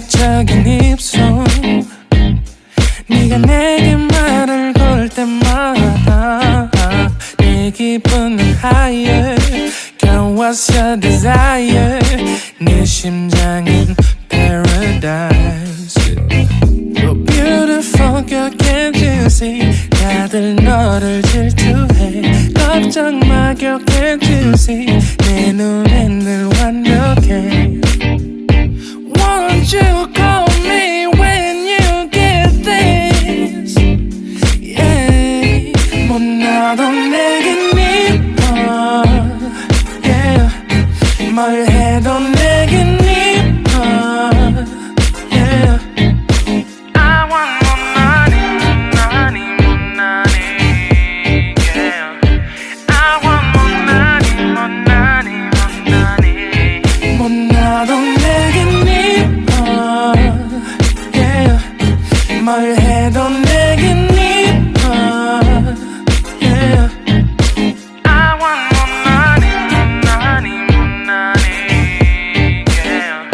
매력적인 입술 네가 내게 말을 걸 때마다 내 기분은 higher Girl what's your desire 네 심장은 paradise Oh beautiful girl can't you see 다들 너를 질투해 걱정 마 girl can't you see 내 눈엔 늘 완벽해 Won't you call me when you get this Yeah 못나도 내겐 이뻐 Yeah 뭘 해도 내겐 이뻐 Yeah I want more money, money, more money Yeah I want more money, more money, more money 못나도 내겐 이뻐 Yeah 뭘 해도 내겐 이뻐 Yeah I want more money, more money, more money Yeah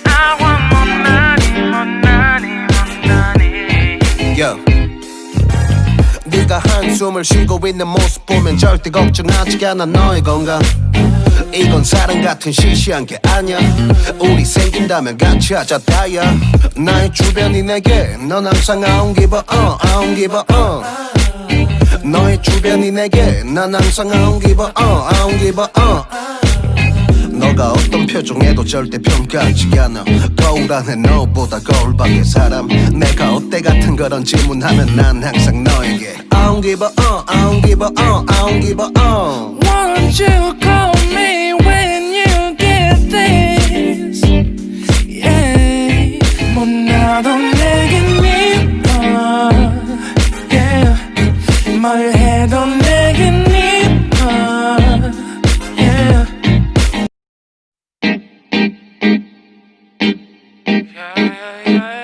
I want more money, more money, more money Yo. 네가 한숨을 쉬고 있는 모습 보면 절대 걱정하지 않아 너의 건강 이건 사랑 같은 시시한 게 아니야 우리 생긴다면 같이 하자 다야 나의 주변이 내게 넌 항상 I don't give a I don't give a 너의 주변이 내게 난 항상 I don't give a I don't give a 너가 어떤 표정에도 절대 평가하지 않아 거울 안에 너보다 거울 밖의 사람 내가 어때 같은 그런 질문하면 난 항상 너에게 I don't give a I don't give a I don't give a Won't you call me when you get this Yeah 못나도 내겐 이뻐 Yeah 뭘 해도 내겐 이뻐 Yeah Yeah, yeah, yeah.